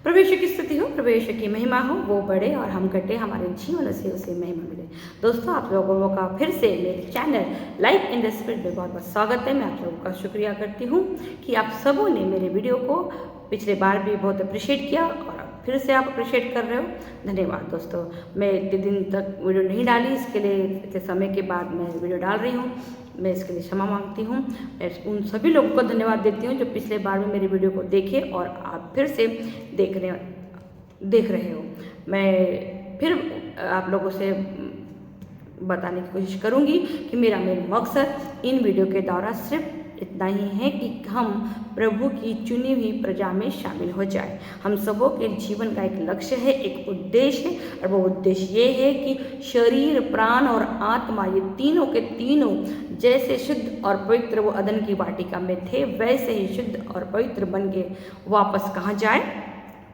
प्रवेश की स्तुति हो, प्रवेश की महिमा हो, वो बढ़े और हम घटे, हमारे जीवन से उसे महिमा मिले। दोस्तों, आप लोगों का फिर से मेरे channel life in the spirit में बहुत बहुत स्वागत है। मैं आप लोगों का शुक्रिया करती हूँ कि आप सबों ने मेरे वीडियो को पिछले बार भी बहुत अप्रिशिएट किया और फिर से आप अप्रिशिएट कर रहे हो। धन्यवाद दोस्तों। मैं इतने दिन तक वीडियो नहीं डाली, इसके लिए इतने समय के बाद मैं वीडियो डाल रही हूँ। मैं इसके लिए क्षमा मांगती हूँ। मैं उन सभी लोगों को धन्यवाद देती हूँ जो पिछले बार में मेरी वीडियो को देखे और आप फिर से देख रहे हो। मैं फिर आप लोगों से बताने की कोशिश करूँगी कि मेरा मेन मकसद इन वीडियो के द्वारा सिर्फ इतना ही है कि हम प्रभु की चुनी हुई प्रजा में शामिल हो जाए। हम सबों के जीवन का एक लक्ष्य है, एक उद्देश्य है, और वो उद्देश्य ये है कि शरीर, प्राण और आत्मा, ये तीनों के तीनों जैसे शुद्ध और पवित्र वो अदन की वाटिका में थे, वैसे ही शुद्ध और पवित्र बन के वापस कहाँ जाए?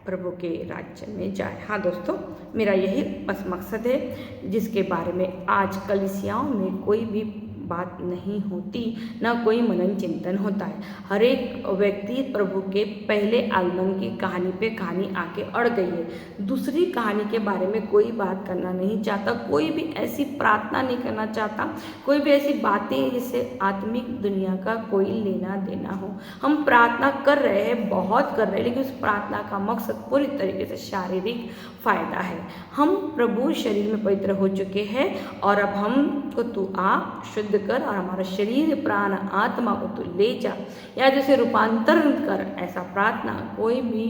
प्रभु के राज्य में जाए। हाँ दोस्तों, मेरा यही बस मकसद है, जिसके बारे में आज कलीसियाओं में कोई भी बात नहीं होती, ना कोई मनन चिंतन होता है। हर एक व्यक्ति प्रभु के पहले आगमन की कहानी पे कहानी आके अड़ गई है। दूसरी कहानी के बारे में कोई बात करना नहीं चाहता, कोई भी ऐसी प्रार्थना नहीं करना चाहता, कोई भी ऐसी बातें जिससे आत्मिक दुनिया का कोई लेना देना हो। हम प्रार्थना कर रहे हैं, बहुत कर रहे हैं, लेकिन उस प्रार्थना का मकसद पूरी तरीके से शारीरिक फायदा है। हम प्रभु शरीर में पवित्र हो चुके हैं और अब हमको तू आ शुद्ध कर और हमारा शरीर, प्राण, आत्मा को तू ले जा या जैसे रूपांतरण कर, ऐसा प्रार्थना कोई भी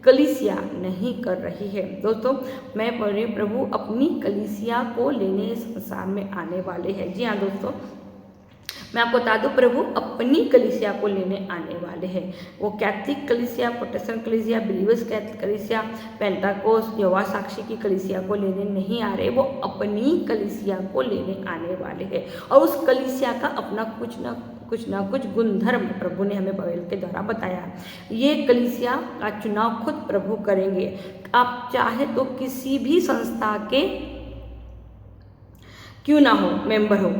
कलीसिया नहीं कर रही है। दोस्तों, मैं बोल रही हूँ प्रभु अपनी कलीसिया को लेने संसार में आने वाले हैं। जी हाँ दोस्तों, मैं आपको बता दूं, प्रभु अपनी कलीसिया को लेने आने वाले हैं। वो कैथलिक कलीसिया, प्रोटेस्टेंट कलीसिया, बिलीवर्स कैथलिक कलीसिया, पेंटाकोस्ट, यहोवा साक्षी की कलीसिया को लेने नहीं आ रहे, वो अपनी कलीसिया को लेने आने वाले हैं। और उस कलीसिया का अपना कुछ ना कुछ गुणधर्म प्रभु ने हमें बाइबल के द्वारा बताया। ये कलीसिया का चुनाव खुद प्रभु करेंगे। आप चाहे तो किसी भी संस्था के क्यों ना हो मेंबर हो,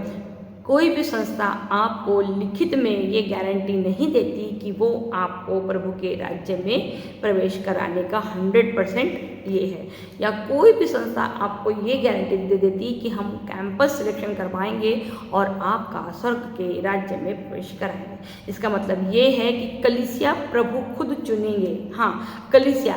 कोई भी संस्था आपको लिखित में ये गारंटी नहीं देती कि वो आपको प्रभु के राज्य में प्रवेश कराने का 100% ये है, या कोई भी संस्था आपको ये गारंटी दे देती कि हम कैंपस सिलेक्शन करवाएंगे और आपका स्वर्ग के राज्य में प्रवेश कराएंगे। इसका मतलब ये है कि कलीसिया प्रभु खुद चुनेंगे। हाँ, कलीसिया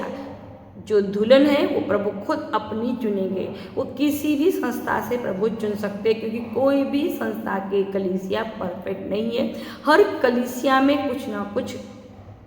जो दुल्हन है वो प्रभु खुद अपनी चुनेंगे। वो किसी भी संस्था से प्रभु चुन सकते हैं, क्योंकि कोई भी संस्था के कलीसिया परफेक्ट नहीं है। हर कलीसिया में कुछ ना कुछ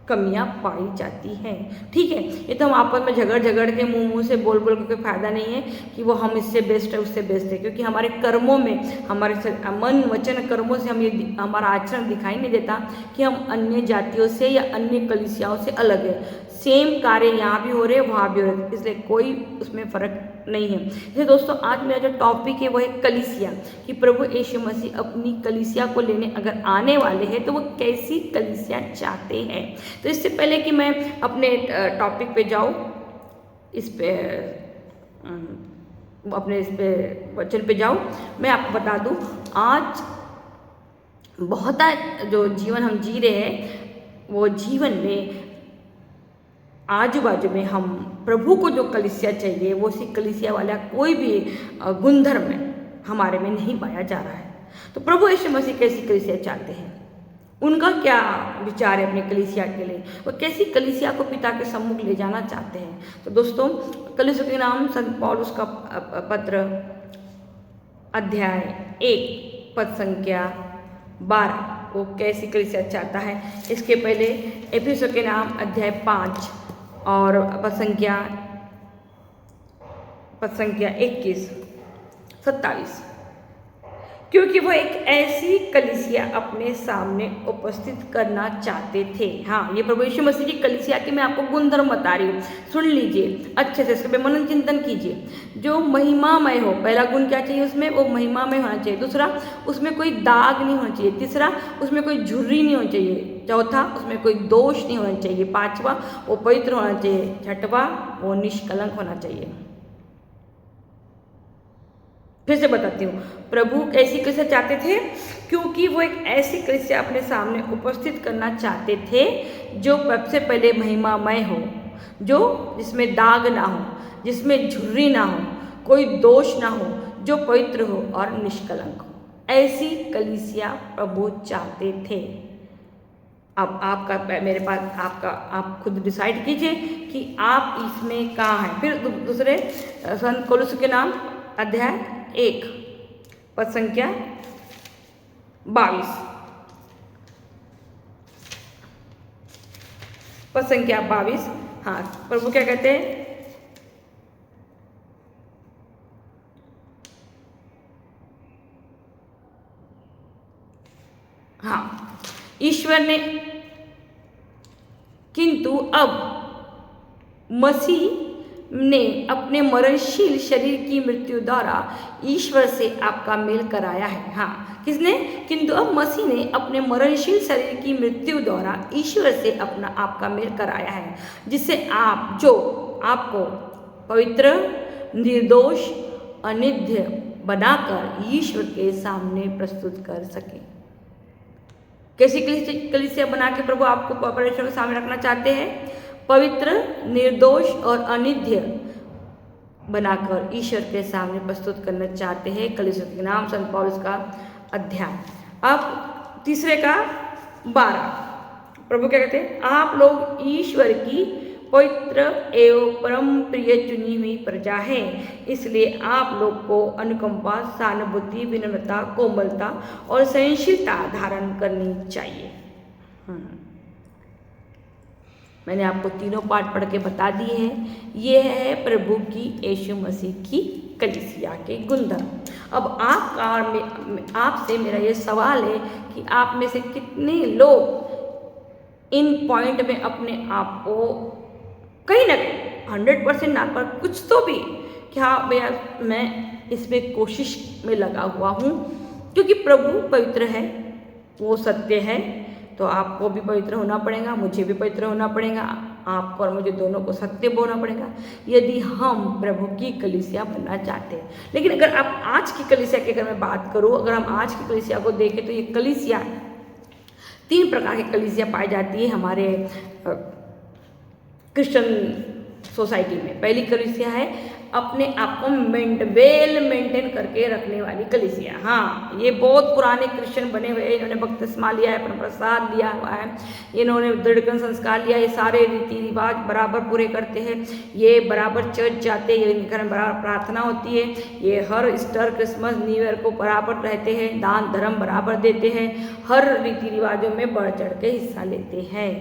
कमियां पाई जाती हैं। ठीक है, ये तो हम आपस में झगड़ के मुंह से बोल के कोई फायदा नहीं है कि वो हम इससे बेस्ट है, उससे बेस्ट है, क्योंकि हमारे कर्मों में, हमारे मन वचन कर्मों से हम ये हमारा आचरण दिखाई नहीं देता कि हम अन्य जातियों से या अन्य कलीसियाओं से अलग है। सेम कार्य यहाँ भी हो रहे हैं, वहाँ भी हो रहे हैं, इसलिए कोई उसमें फ़र्क नहीं है। इसलिए दोस्तों, आज मेरा जो टॉपिक है वो है कलीसिया, कि प्रभु यीशु मसीह अपनी कलीसिया को लेने अगर आने वाले हैं तो वो कैसी कलीसिया चाहते हैं। तो इससे पहले कि मैं अपने टॉपिक पे जाऊँ, अपने इस पे वचन पे जाऊँ, मैं आपको बता दूँ, आज बहुत जो जीवन हम जी रहे हैं, वो जीवन में आजू बाजू में हम प्रभु को जो कलीसिया चाहिए, वो उसी कलीसिया वाला कोई भी गुणधर्म हमारे में नहीं पाया जा रहा है। तो प्रभु यीशु मसीह कैसी कलीसिया चाहते हैं, उनका क्या विचार है अपने कलीसिया के लिए, वो कैसी कलीसिया को पिता के सम्मुख ले जाना चाहते हैं। तो दोस्तों, कलीसिया के नाम संत पौलुस का पत्र अध्याय 1 पद संख्या 12, वो कैसी कलीसिया चाहता है। इसके पहले एफिसों के नाम अध्याय 5 और पद संख्या 21, 27, क्योंकि वो एक ऐसी कलीसिया अपने सामने उपस्थित करना चाहते थे। हाँ, ये प्रभु यीशु मसीह की कलीसिया की मैं आपको गुणधर्म बता रही हूँ, सुन लीजिए अच्छे से, इसके पे मनन चिंतन कीजिए। जो महिमामय हो, पहला गुण क्या चाहिए उसमें, वो महिमामय होना चाहिए। दूसरा, उसमें कोई दाग नहीं होना चाहिए। तीसरा, उसमें कोई झुर्री नहीं होनी चाहिए। चौथा, उसमें कोई दोष नहीं होना चाहिए। पांचवा, वो पवित्र होना चाहिए। छठवा, वो निष्कलंक होना चाहिए। फिर से बताती हूँ, प्रभु कैसी कलीसिया चाहते थे, क्योंकि वो एक ऐसी कलीसिया अपने सामने उपस्थित करना चाहते थे जो सबसे पहले महिमामय हो, जो जिसमें दाग ना हो, जिसमें झुर्री ना हो, कोई दोष ना हो, जो पवित्र हो और निष्कलंक हो। ऐसी कलीसिया प्रभु चाहते थे। अब आपका मेरे पास आपका आप खुद डिसाइड कीजिए कि आप इसमें कहाँ हैं। फिर दूसरे संत कोलोस के नाम अध्याय 1 पद संख्या 22, पद संख्या 22। हाँ, प्रभु क्या कहते हैं? हाँ, ईश्वर ने किंतु अब मसीह ने अपने मरणशील शरीर की मृत्यु द्वारा ईश्वर से आपका मेल कराया है। हाँ, किसने? किंतु अब मसीह ने अपने मरणशील शरीर की मृत्यु द्वारा ईश्वर से अपना आपका मेल कराया है, जिससे आप जो आपको पवित्र, निर्दोष, अनिंद्य बनाकर ईश्वर के सामने प्रस्तुत कर सके। कैसी कलीसिया बना के प्रभु आपको परमेश्वर के सामने रखना चाहते हैं? पवित्र, निर्दोष और अनिंद्य बनाकर ईश्वर के सामने प्रस्तुत करना चाहते हैं। कलीसिया के नाम संत पौलुस का अध्याय। अब तीसरे का 12, प्रभु क्या कहते हैं? आप लोग ईश्वर की पवित्र एवं परम प्रिय चुनी हुई प्रजा है, इसलिए आप लोग को अनुकंपा, सहानुभूति, विनम्रता, कोमलता और सहनशीलता धारण करनी चाहिए। मैंने आपको तीनों पाठ पढ़ के बता दिए हैं। ये है प्रभु की यीशु मसीह की कलीसिया के गुणधर्म। अब आपसे मेरा ये सवाल है कि आप में से कितने लोग इन पॉइंट में अपने आप को कहीं ना कहीं 100% ना पर कुछ तो भी क्या भैया मैं इसमें कोशिश में लगा हुआ हूँ, क्योंकि प्रभु पवित्र है, वो सत्य है, तो आपको भी पवित्र होना पड़ेगा, मुझे भी पवित्र होना पड़ेगा, आपको और मुझे दोनों को सत्य बोलना पड़ेगा यदि हम प्रभु की कलीसिया बनना चाहते हैं। लेकिन अगर आप आज की कलीसिया की अगर मैं बात करूँ, अगर हम आज की कलीसिया को देखें तो ये कलीसिया 3 प्रकार की कलीसिया पाई जाती है हमारे क्रिश्चियन सोसाइटी में। पहली कलीसिया है अपने आप को वेल मेंटेन करके रखने वाली कलीसिया। हाँ, ये बहुत पुराने क्रिश्चियन बने हुए हैं, इन्होंने बपतिस्मा लिया है, अपना प्रसाद लिया हुआ है, इन्होंने दृढ़ संस्कार लिया, ये सारे रीति रिवाज बराबर पूरे करते हैं, ये बराबर चर्च जाते हैं, इनके घर में बराबर प्रार्थना होती है, ये हर ईस्टर, क्रिसमस, न्यू ईयर को बराबर रहते हैं, दान धर्म बराबर देते हैं, हर रीति रिवाजों में बढ़ चढ़ के हिस्सा लेते हैं।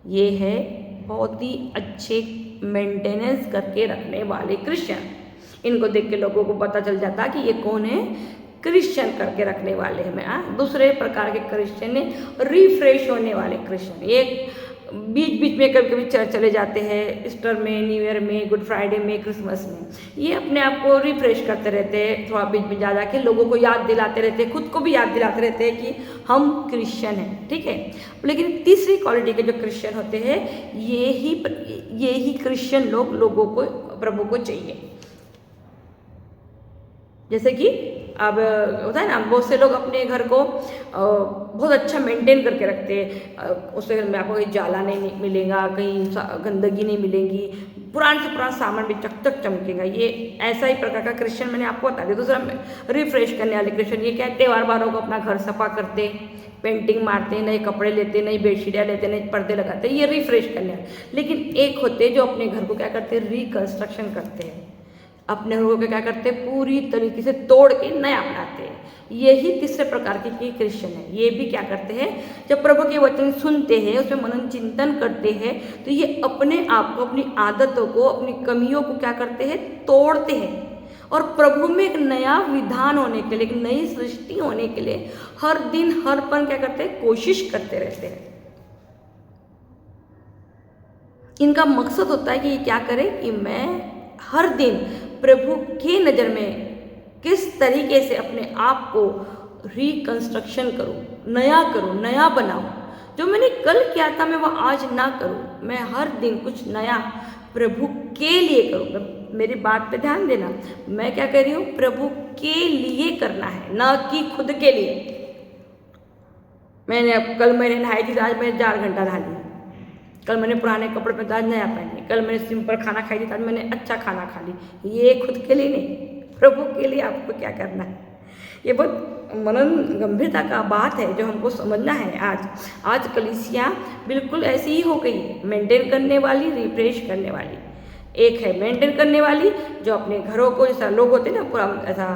ये है बहुत ही अच्छे मेंटेनेंस करके रखने वाले क्रिश्चियन। इनको देख के लोगों को पता चल जाता कि ये कौन है, क्रिश्चियन करके रखने वाले हैं। दूसरे प्रकार के क्रिश्चियन है रिफ्रेश होने वाले क्रिश्चियन। ये बीच बीच में कभी कभी चर्च चले जाते हैं, ईस्टर में, न्यू ईयर में, गुड फ्राइडे में, क्रिसमस में, ये अपने आप को रिफ्रेश करते रहते हैं, थोड़ा बीच में जा के लोगों को याद दिलाते रहते हैं, खुद को भी याद दिलाते रहते हैं कि हम क्रिश्चियन हैं। ठीक है, लेकिन तीसरी क्वालिटी के जो क्रिश्चियन होते हैं, ये ही क्रिश्चियन लोगों को प्रभु को चाहिए। जैसे कि अब होता है ना, बहुत से लोग अपने घर को बहुत अच्छा मेंटेन करके रखते हैं, उससे में आपको कहीं जाला नहीं मिलेगा, कहीं गंदगी नहीं मिलेगी, पुराने से पुराना सामान भी चक चक चमकेगा। ये ऐसा ही प्रकार का क्रिश्चियन मैंने आपको बता दिया। दूसरा रिफ्रेश करने वाले क्रिश्चियन, ये क्या, त्योहार बारों को अपना घर सफा करते, पेंटिंग मारते, नए कपड़े लेते, नई बेडशीटें लेते, नए पर्दे लगाते, ये रिफ्रेश करने वाले। लेकिन एक होते जो अपने घर को क्या करते, रिकंस्ट्रक्शन करते हैं, अपने घर को क्या करते हैं, पूरी तरीके से तोड़ के नया बनाते हैं। यही तीसरे प्रकार के क्रिश्चियन है। ये भी क्या करते हैं, जब प्रभु के वचन सुनते हैं, उसमें मनन चिंतन करते हैं, तो ये अपने आप को, अपनी आदतों को, अपनी कमियों को क्या करते हैं, तोड़ते हैं, और प्रभु में एक नया विधान होने के लिए, एक नई सृष्टि होने के लिए हर दिन हर पल क्या करते हैं, कोशिश करते रहते हैं। इनका मकसद होता है कि ये क्या करें कि मैं हर दिन प्रभु की नज़र में किस तरीके से अपने आप को रिकंस्ट्रक्शन करूं, नया करूं, नया बनाऊं। जो मैंने कल किया था मैं वो आज ना करूं, मैं हर दिन कुछ नया प्रभु के लिए करूं। मेरी बात पे ध्यान देना, मैं क्या कह रही हूँ, प्रभु के लिए करना है, ना कि खुद के लिए। कल मैंने नहाई थी, आज मैंने 4 घंटा नहा ली, कल मैंने पुराने कपड़े पहने, आज नया पहने, कल मैंने सिंपल खाना खाई थी, आज मैंने अच्छा खाना खा ली। ये खुद के लिए नहीं, प्रभु के लिए आपको क्या करना है। ये बहुत मनन गंभीरता का बात है जो हमको समझना है। आज कलीसिया बिल्कुल ऐसी ही हो गई है, मेंटेन करने वाली, रिफ्रेश करने वाली। एक है मेंटेन करने वाली जो अपने घरों को, जैसा लोग होते हैं ना, ऐसा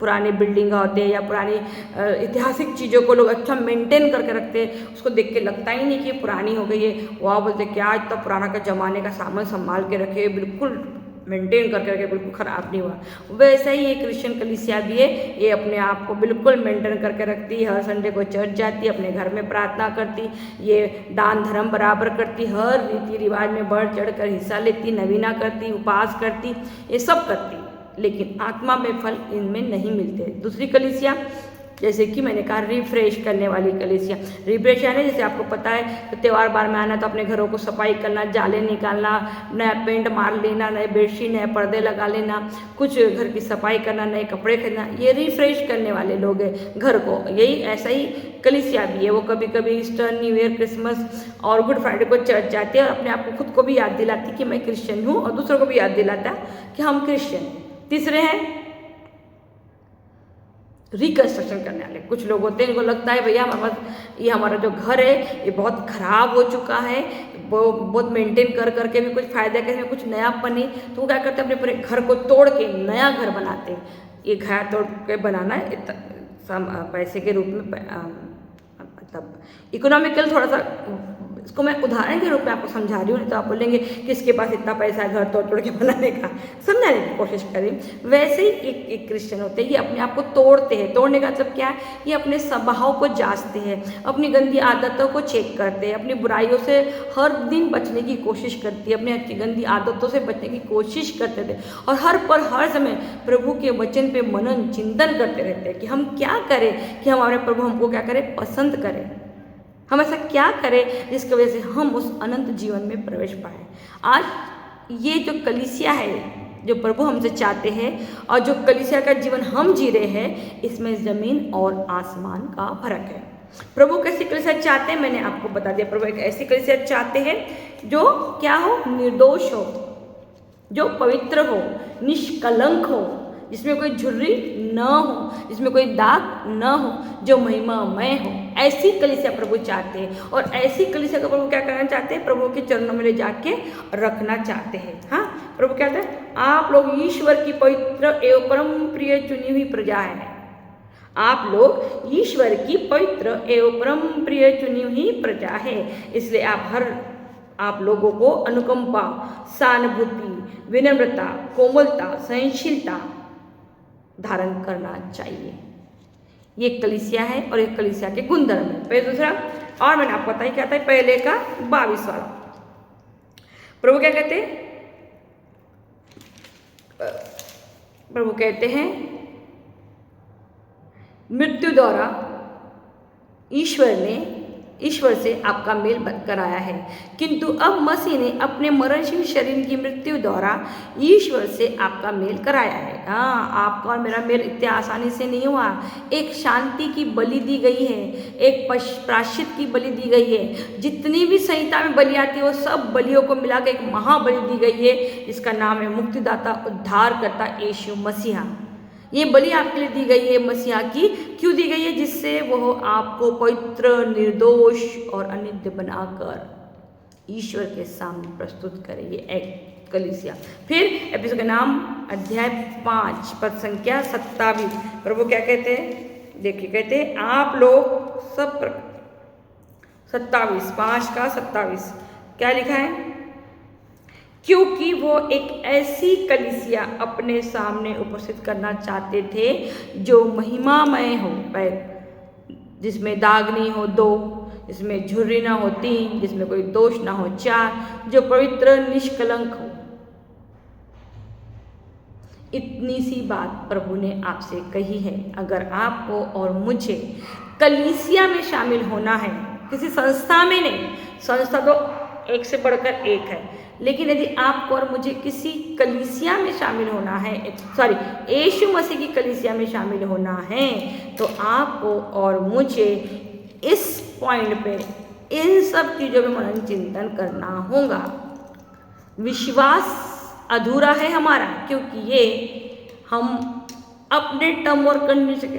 पुराने बिल्डिंग होते हैं या पुरानी ऐतिहासिक चीज़ों को लोग अच्छा मेंटेन करके रखते हैं, उसको देख के लगता ही नहीं कि ये पुरानी हो गई है। वह बोलते क्या इतना पुराना का ज़माने का सामान संभाल के रखे, बिल्कुल मेंटेन करके रखे, बिल्कुल ख़राब नहीं हुआ। वैसा ही ये क्रिश्चियन कलीसिया भी है, ये अपने आप को बिल्कुल मेंटेन करके रखती है। हर संडे को चर्च जाती, अपने घर में प्रार्थना करती, ये दान धर्म बराबर करती, हर रीति रिवाज में बढ़ चढ़ कर हिस्सा लेती, नवीना करती, उपवास करती, ये सब करती, लेकिन आत्मा में फल इनमें नहीं मिलते। दूसरी कलीसिया जैसे कि मैंने कहा रिफ्रेश करने वाली कलीसिया। रिफ्रेश यानी जैसे आपको पता है तो त्यौहार बार में आना तो अपने घरों को सफाई करना, जाले निकालना, नया पेंट मार लेना, नए बेडशीट, नए पर्दे लगा लेना, कुछ घर की सफाई करना, नए कपड़े खरीदना, ये रिफ्रेश करने वाले लोग हैं घर को। यही ऐसा ही कलीसिया भी है, वो कभी कभी ईस्टर, न्यू ईयर, क्रिसमस और गुड फ्राइडे को चर्च जाते हैं और अपने आप को खुद को भी याद दिलाती कि मैं क्रिश्चियन हूँ और दूसरों को भी याद दिलाता कि हम क्रिश्चियन हैं। तीसरे हैं रिकन्स्ट्रक्शन करने वाले। कुछ लोग होते हैं इनको लगता है भैया ये हमारा जो घर है ये बहुत ख़राब हो चुका है, वो बहुत मेंटेन कर करके भी कुछ फ़ायदा कैसे कुछ नयापन नहीं, तो वो क्या करते हैं अपने पूरे घर को तोड़ के नया घर बनाते हैं। ये घर तोड़ के बनाना है पैसे के रूप में, मतलब इकोनॉमिकल थोड़ा सा, इसको मैं उदाहरण के रूप में आपको समझा रही हूँ, नहीं तो आप बोलेंगे किसके पास इतना पैसा है घर तोड़ के बनाने का, समझाने की कोशिश करें। वैसे ही एक क्रिश्चियन होते हैं, ये अपने आप को तोड़ते हैं। तोड़ने का मतलब क्या है, ये अपने स्वभाव को जांचते हैं, अपनी गंदी आदतों को चेक करते हैं, अपनी बुराइयों से हर दिन बचने की कोशिश करती है, अपनी अच्छी गंदी आदतों से बचने की कोशिश करते थे और हर समय प्रभु के वचन पे मनन चिंतन करते रहते हैं कि हम क्या करें कि हमारे प्रभु हमको क्या करें, पसंद करें, हम ऐसा क्या करें जिसकी वजह से हम उस अनंत जीवन में प्रवेश पाएं। आज ये जो कलीसिया है जो प्रभु हमसे चाहते हैं और जो कलीसिया का जीवन हम जी रहे हैं, इसमें ज़मीन और आसमान का फर्क है। प्रभु कैसी कलीसिया चाहते हैं मैंने आपको बता दिया। प्रभु एक ऐसी कलीसिया चाहते हैं जो क्या हो, निर्दोष हो, जो पवित्र हो, निष्कलंक हो, जिसमें कोई झुर्री न हो, जिसमें कोई दाग न हो, जो महिमामय हो। ऐसी कलीसिया प्रभु चाहते हैं और ऐसी कलीसिया को प्रभु क्या करना चाहते हैं, प्रभु के चरणों में ले जाके रखना चाहते हैं। हाँ, प्रभु कहते हैं आप लोग ईश्वर की पवित्र एवं परम प्रिय चुनी हुई प्रजा है। आप लोग ईश्वर की पवित्र एवं परम प्रिय चुनी हुई प्रजा है, इसलिए आप लोगों को अनुकंपा, सहानुभूति, विनम्रता, कोमलता, सहनशीलता धारण करना चाहिए। ये कलीसिया है और एक कलीसिया के गुणधर्म है। फिर दूसरा, और मैंने आपको बताया क्या था, पहले का 22 वाला प्रभु क्या कहते हैं, प्रभु कहते हैं मृत्यु द्वारा ईश्वर से आपका मेल कराया है, किंतु अब मसीह ने अपने मरणशील शरीर की मृत्यु द्वारा ईश्वर से आपका मेल कराया है। हाँ, आपका और मेरा मेल इतने आसानी से नहीं हुआ। एक शांति की बलि दी गई है, एक प्रायश्चित की बलि दी गई है। जितनी भी संहिता में बलि आती है वो सब बलियों को मिला के एक महाबलि दी गई है, जिसका नाम है मुक्तिदाता, उद्धारकर्ता यीशु मसीहा। ये बलि आपके लिए दी गई है मसीहा की, क्यों दी गई है, जिससे वह आपको पवित्र, निर्दोष और अनित्य बनाकर ईश्वर के सामने प्रस्तुत करे। ये एक कलीसिया। फिर एपिसोड का नाम अध्याय 5 पद संख्या 27। प्रभु क्या कहते हैं, देखिए कहते हैं आप लोग सब 5:27 क्या लिखा है, क्योंकि वो एक ऐसी कलीसिया अपने सामने उपस्थित करना चाहते थे जो महिमामय हो, जिसमें दाग नहीं हो 2, जिसमें झुर्री ना हो 3, जिसमें कोई दोष ना हो 4, जो पवित्र निष्कलंक हो। इतनी सी बात प्रभु ने आपसे कही है। अगर आपको और मुझे कलीसिया में शामिल होना है, किसी संस्था में नहीं, संस्था तो एक से बढ़कर एक है, लेकिन यदि आपको और मुझे किसी कलीसिया में शामिल होना है, यीशु मसीह की कलीसिया में शामिल होना है, तो आपको और मुझे इस पॉइंट पे इन सब चीज़ों में मनन चिंतन करना होगा। विश्वास अधूरा है हमारा, क्योंकि ये हम अपने टर्म और कंडीशन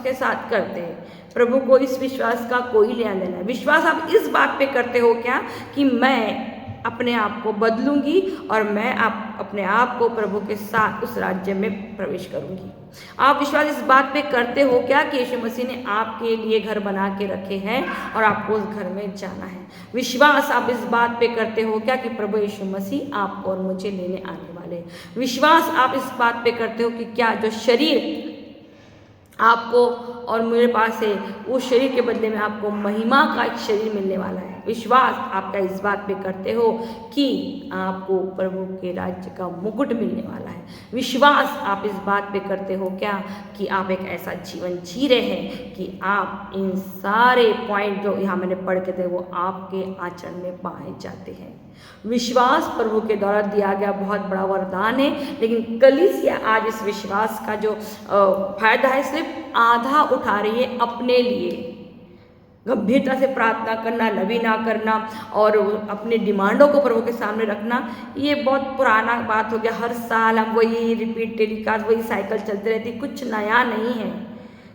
के साथ करते हैं। प्रभु को इस विश्वास का कोई लेना देना है। विश्वास आप इस बात पे करते हो क्या कि मैं अपने आप को बदलूंगी और मैं अपने आप को प्रभु के साथ उस राज्य में प्रवेश करूंगी। आप विश्वास इस बात पे करते हो क्या कि यीशु मसीह ने आपके लिए घर बना के रखे हैं और आपको उस घर में जाना है। विश्वास आप इस बात पे करते हो क्या कि प्रभु यीशु मसीह आपको और मुझे लेने आने वाले। विश्वास आप इस बात पे करते हो कि क्या जो शरीर आपको और मेरे पास है, उस शरीर के बदले में आपको महिमा का एक शरीर मिलने वाला है। विश्वास आपका इस बात पे करते हो कि आपको प्रभु के राज्य का मुकुट मिलने वाला है। विश्वास आप इस बात पे करते हो क्या कि आप एक ऐसा जीवन जी रहे हैं कि आप इन सारे पॉइंट जो यहाँ मैंने पढ़ के थे वो आपके आचरण में पाए जाते हैं। विश्वास प्रभु के द्वारा दिया गया बहुत बड़ा वरदान है, लेकिन कलीसिया आज इस विश्वास का जो फायदा है सिर्फ आधा उठा रही है अपने लिए। गंभीरता से प्रार्थना करना, लवी ना करना और अपने डिमांडों को प्रभु के सामने रखना, ये बहुत पुराना बात हो गया। हर साल हम वही रिपीट टेलीकास्ट, वही साइकिल चलते रहती, कुछ नया नहीं है।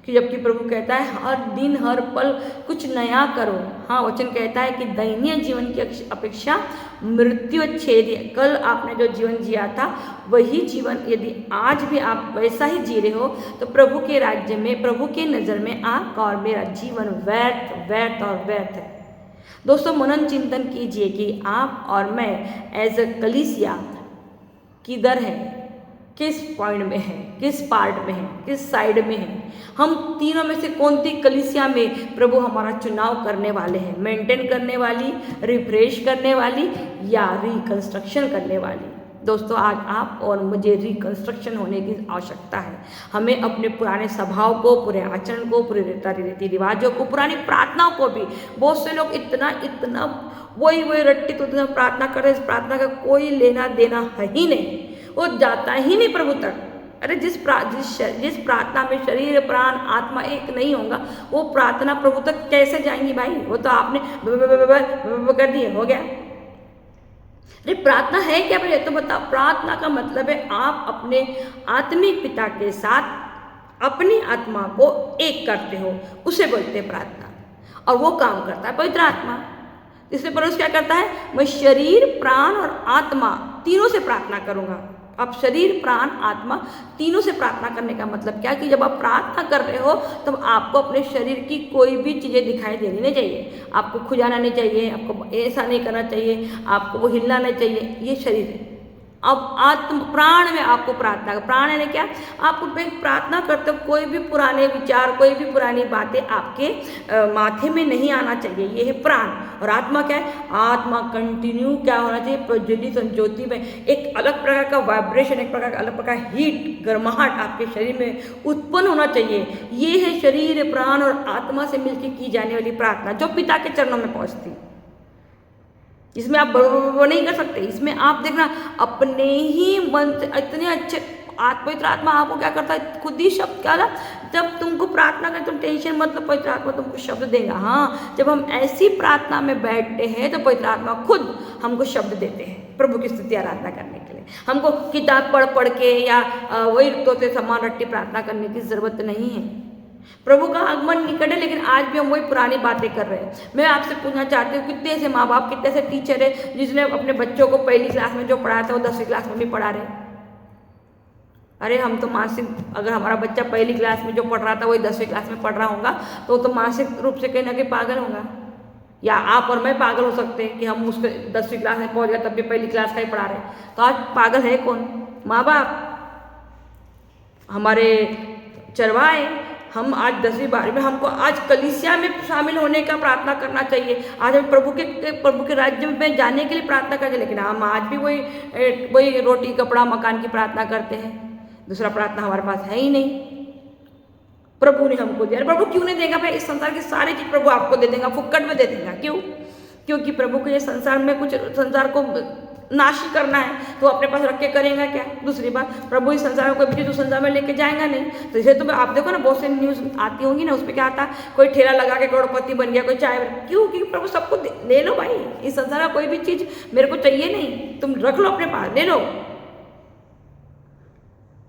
कि जबकि प्रभु कहता है हर दिन हर पल कुछ नया करो। हाँ, वचन कहता है कि दयनीय जीवन की अपेक्षा मृत्यु अच्छी है। कल आपने जो जीवन जिया था वही जीवन यदि आज भी आप वैसा ही जी रहे हो तो प्रभु के राज्य में, प्रभु के नज़र में आपका और मेरा जीवन व्यर्थ व्यर्थ और व्यर्थ है। दोस्तों, मनन चिंतन कीजिए कि आप और मैं एज अ कलीसिया किधर है, किस पॉइंट में है, किस पार्ट में है, किस साइड में है। हम तीनों में से कौन सी कलीसिया में प्रभु हमारा चुनाव करने वाले हैं? मेंटेन करने वाली, रिफ्रेश करने वाली या रिकंस्ट्रक्शन करने वाली? दोस्तों, आज आप और मुझे रिकंस्ट्रक्शन होने की आवश्यकता है। हमें अपने पुराने स्वभाव को, पूरे आचरण को, पूरे रीति रिवाजों को, पुरानी प्रार्थनाओं को भी, बहुत से लोग इतना वही रट्टी तो प्रार्थना कर रहे, इस प्रार्थना का कोई लेना देना है ही नहीं, वो जाता ही नहीं प्रभु तक। अरे जिस प्रार्थना में शरीर प्राण आत्मा एक नहीं होगा, वो प्रार्थना प्रभु तक कैसे जाएंगी भाई? वो तो आपने कर दिए, हो गया। अरे प्रार्थना है क्या भाई? तो बताओ। प्रार्थना का मतलब है आप अपने आत्मिक पिता के साथ अपनी आत्मा को एक करते हो, उसे बोलते हैं प्रार्थना। और वो काम करता है पवित्र आत्मा। इसलिए परोस क्या करता है? मैं शरीर प्राण और आत्मा तीनों से प्रार्थना करूंगा। अब शरीर प्राण आत्मा तीनों से प्रार्थना करने का मतलब क्या कि जब आप प्रार्थना कर रहे हो तब तो आपको अपने शरीर की कोई भी चीज़ें दिखाई देनी नहीं चाहिए। आपको खुजाना नहीं चाहिए, आपको ऐसा नहीं करना चाहिए, आपको वो हिलना नहीं चाहिए। ये शरीर है। अब आत्म प्राण में आपको प्रार्थना, प्राण है क्या? आपको प्रार्थना करते हो कोई भी पुराने विचार, कोई भी पुरानी बातें आपके माथे में नहीं आना चाहिए। ये है प्राण। और आत्मा क्या है? आत्मा कंटिन्यू क्या होना चाहिए? प्रज्वलित ज्योति में एक अलग प्रकार का वाइब्रेशन, एक प्रकार का अलग प्रकार हीट, गर्माहट आपके शरीर में उत्पन्न होना चाहिए। ये है शरीर प्राण और आत्मा से मिलकर की जाने वाली प्रार्थना, जो पिता के चरणों में पहुँचती। इसमें आप वो नहीं कर सकते। इसमें आप देखना अपने ही मन से इतने अच्छे पवित्र आत्मा आपको क्या करता है? खुद ही शब्द क्या ना, जब तुमको प्रार्थना करें तुम टेंशन मतलब पवित्र आत्मा तुमको शब्द देगा। हाँ, जब हम ऐसी प्रार्थना में बैठते हैं तो पवित्र आत्मा खुद हमको शब्द देते हैं प्रभु की स्तुति आराधना करने के लिए। हमको किताब पढ़ के या वही तोते समान रट्टी प्रार्थना करने की जरूरत नहीं है। प्रभु का आगमन निकट है, लेकिन आज भी हम वही पुरानी बातें कर रहे हैं। मैं आपसे पूछना चाहती हूँ, कितने से माँ बाप, कितने से टीचर है जिसने अपने बच्चों को पहली क्लास में जो पढ़ाया था वो 10वीं क्लास में भी पढ़ा रहे? अरे हम तो मानसिक, अगर हमारा बच्चा पहली क्लास में जो पढ़ रहा था वही 10वीं क्लास में पढ़ रहा होगा तो मानसिक रूप से कहीं ना कहीं पागल होगा। या आप और मैं पागल हो सकते हैं कि हम उसके 10वीं क्लास में पहुँच गए तब भी पहली क्लास का ही पढ़ा रहे। तो आज पागल है कौन? माँ बाप, हमारे चरवाहे। हम आज 10वीं 12वीं में, हमको आज कलीसिया में शामिल होने का प्रार्थना करना चाहिए। आज हम प्रभु के राज्य में जाने के लिए प्रार्थना करते हैं, लेकिन हम आज भी वही रोटी कपड़ा मकान की प्रार्थना करते हैं। दूसरा प्रार्थना हमारे पास है ही नहीं। प्रभु ने हमको दिया। प्रभु क्यों नहीं देगा भाई? इस संसार की सारी चीज प्रभु आपको दे देगा, फुक्कट में दे देगा। क्यों? क्योंकि प्रभु को ये संसार में कुछ, संसार को नाश ही करना है तो अपने पास रख के करेगा क्या। दूसरी बात, प्रभु इस संसार में कोई भी चीज़ उस संसार में लेके जाएगा नहीं। तो इसे तो आप देखो ना, बहुत से न्यूज़ आती होंगी ना, उसमें क्या आता है, कोई ठेला लगा के करोड़पति बन गया, कोई चाय, क्यों? क्योंकि प्रभु सबको ले लो भाई, इस संसार में कोई भी चीज़ मेरे को चाहिए नहीं, तुम रख लो अपने पास, ले लो।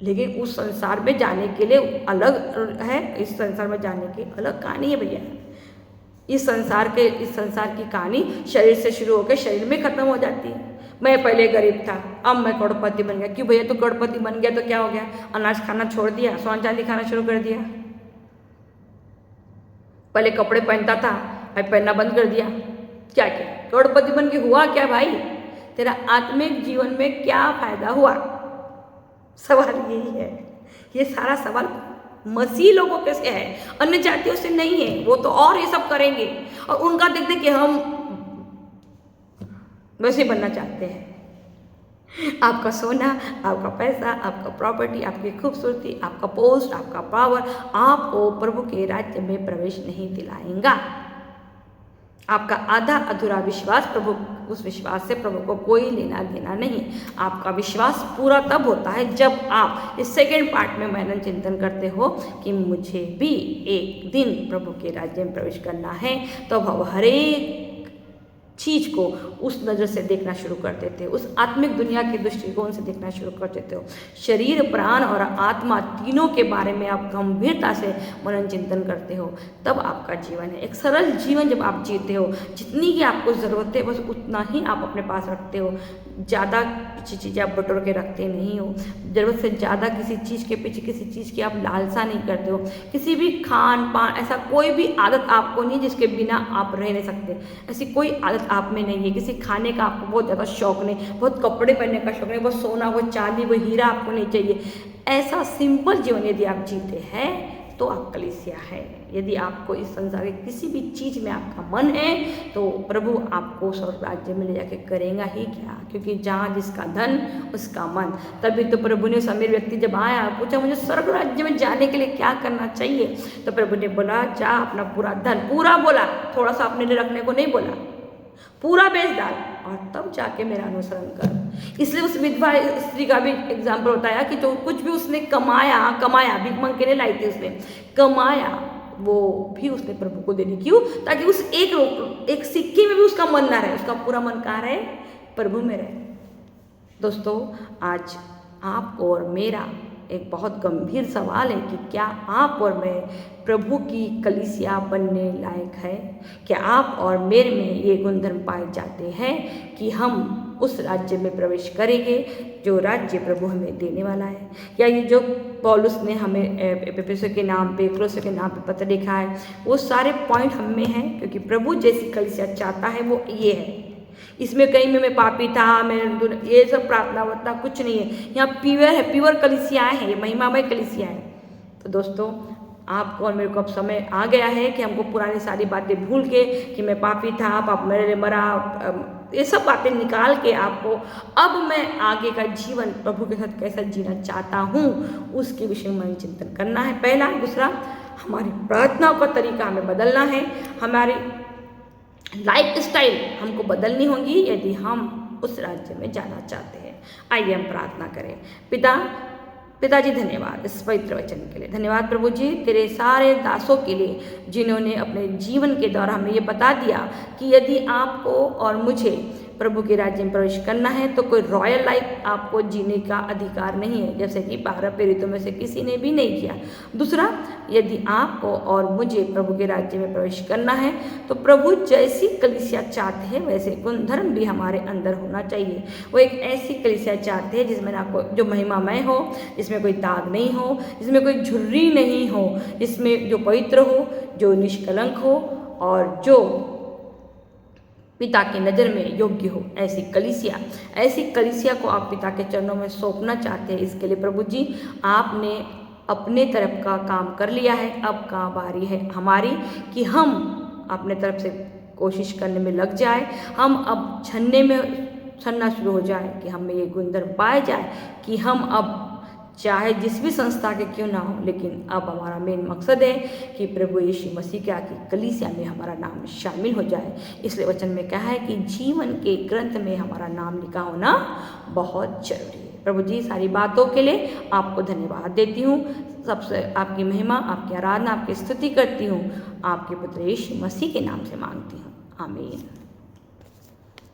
लेकिन उस संसार में जाने के लिए अलग है, इस संसार में जाने की अलग कहानी है भैया। इस संसार की कहानी शरीर से शुरू होकर शरीर में खत्म हो जाती है। मैं पहले गरीब था, अब मैं करोड़पति बन गया। क्यों भैया? तो करोड़पति बन गया तो क्या हो गया? अनाज खाना छोड़ दिया, सोना चांदी खाना शुरू कर दिया। पहले कपड़े पहनता था, अब पहनना बंद कर दिया। क्या किया? करोड़पति बन के हुआ क्या भाई? तेरा आत्मिक जीवन में क्या फायदा हुआ? सवाल यही है। ये सारा सवाल मसीह लोगों के से है, अन्य जातियों से नहीं है। वो तो और ये सब करेंगे और उनका देखते कि हम वैसे बनना चाहते हैं। आपका सोना, आपका पैसा, आपका प्रॉपर्टी, आपकी खूबसूरती, आपका पोस्ट, आपका पावर आपको प्रभु के राज्य में प्रवेश नहीं दिलाएगा। आपका आधा अधूरा विश्वास, प्रभु उस विश्वास से प्रभु को कोई लेना देना नहीं। आपका विश्वास पूरा तब होता है जब आप इस सेकेंड पार्ट में मनन चिंतन करते हो कि मुझे भी एक दिन प्रभु के राज्य में प्रवेश करना है। तो अब हर एक चीज़ को उस नज़र से देखना शुरू कर देते हो, उस आत्मिक दुनिया के दृष्टिकोण से देखना शुरू कर देते हो। शरीर, प्राण और आत्मा तीनों के बारे में आप गंभीरता से मनन चिंतन करते हो, तब आपका जीवन है। एक सरल जीवन जब आप जीते हो, जितनी की आपको ज़रूरत है बस उतना ही आप अपने पास रखते हो। ज़्यादा किसी चीज़ें आप बटोर के रखते नहीं हो। ज़रूरत से ज़्यादा किसी चीज़ के पीछे किसी चीज़ की आप लालसा नहीं करते हो। किसी भी खान पान, ऐसा कोई भी आदत आपको नहीं जिसके बिना आप रह नहीं सकते। ऐसी कोई आदत आप में नहीं है। किसी खाने का आपको बहुत ज़्यादा शौक नहीं, बहुत कपड़े पहनने का शौक नहीं, बहुत सोना, वो चांदी, वो हीरा आपको नहीं चाहिए। ऐसा सिंपल जीवन यदि आप जीते हैं तो आप कलीसिया है। यदि आपको इस संसार के किसी भी चीज़ में आपका मन है तो प्रभु आपको स्वर्ग राज्य में ले जाके करेगा ही क्या, क्योंकि जहाँ जिसका धन उसका मन। तभी तो प्रभु ने, अमीर व्यक्ति जब आया पूछा मुझे स्वर्ग राज्य में जाने के लिए क्या करना चाहिए, तो प्रभु ने बोला जा अपना पूरा धन, पूरा बोला, थोड़ा सा अपने लिए रखने को नहीं बोला, पूरा बेच डाल और तब जाके मेरा अनुसरण कर। इसलिए उस विधवा स्त्री का भी एग्जाम्पल होता है कि जो कुछ भी उसने कमाया भीख मांग के नहीं लाई थी, उसने कमाया वो भी उसने प्रभु को देनी। क्यों? ताकि उस एक सिक्के में भी उसका मन ना रहे, उसका पूरा मन कहाँ रहे? प्रभु में रहे। दोस्तों, आज आप और मेरा एक बहुत गंभीर सवाल है कि क्या आप और मैं प्रभु की कलीसिया बनने लायक है? क्या आप और मेरे में ये गुणधर्म पाए जाते हैं कि हम उस राज्य में प्रवेश करेंगे जो राज्य प्रभु हमें देने वाला है? या ये जो पौलुस ने हमें एफेसुस के नाम पे, कोलोसे के नाम पे पत्र लिखा है, वो सारे पॉइंट हम में हैं, क्योंकि प्रभु जैसी कलीसिया चाहता है वो ये है। इसमें कहीं में मैं पापी था, मैं ये सब प्रार्थना वर्थना कुछ नहीं है। यहाँ प्योर है, प्योर कलीसियाएँ हैं, ये महिमामय कलीसिया है। तो दोस्तों, आपको और मेरे को अब समय आ गया है कि हमको पुरानी सारी बातें भूल के कि मैं पापी था, पाप मेरे लिए मरा, ये सब बातें निकाल के आपको अब मैं आगे का जीवन प्रभु के साथ कैसा जीना चाहता हूँ उसके विषय में चिंतन करना है। पहला। दूसरा, हमारी प्रार्थनाओं का तरीका हमें बदलना है। हमारी लाइफ स्टाइल हमको बदलनी होगी यदि हम उस राज्य में जाना चाहते हैं। आइए हम प्रार्थना करें। पिताजी, धन्यवाद इस पवित्र वचन के लिए। धन्यवाद प्रभु जी, तेरे सारे दासों के लिए जिन्होंने अपने जीवन के द्वारा हमें ये बता दिया कि यदि आपको और मुझे प्रभु के राज्य में प्रवेश करना है तो कोई रॉयल लाइफ आपको जीने का अधिकार नहीं है, जैसे कि 12 प्रेरितों में से किसी ने भी नहीं किया। दूसरा, यदि आपको और मुझे प्रभु के राज्य में प्रवेश करना है तो प्रभु जैसी कलीसिया चाहते हैं वैसे गुणधर्म भी हमारे अंदर होना चाहिए। वो एक ऐसी कलीसिया चाहते हैं जिसमें ना कोई, जो महिमामय हो, जिसमें कोई दाग नहीं हो, जिसमें कोई झुर्री नहीं हो, जिसमें जो पवित्र हो, जो निष्कलंक हो और जो पिता की नज़र में योग्य हो। ऐसी कलीसिया को आप पिता के चरणों में सौंपना चाहते हैं। इसके लिए प्रभु जी, आपने अपने तरफ का काम कर लिया है, अब कहाँ बारी है हमारी कि हम अपने तरफ से कोशिश करने में लग जाए। हम अब छनना शुरू हो जाए कि हमें ये गुणधर्म पाए जाए कि हम अब चाहे जिस भी संस्था के क्यों ना हो, लेकिन अब हमारा मेन मकसद है कि प्रभु यीशु मसीह के आके कलीसिया में हमारा नाम शामिल हो जाए। इसलिए वचन में कहा है कि जीवन के ग्रंथ में हमारा नाम लिखा होना बहुत जरूरी है। प्रभु जी, सारी बातों के लिए आपको धन्यवाद देती हूँ। सबसे आपकी महिमा, आपकी आराधना, आपकी स्तुति करती हूँ। आपके पुत्र यीशु मसीह के नाम से मांगती हूँ, आमीन।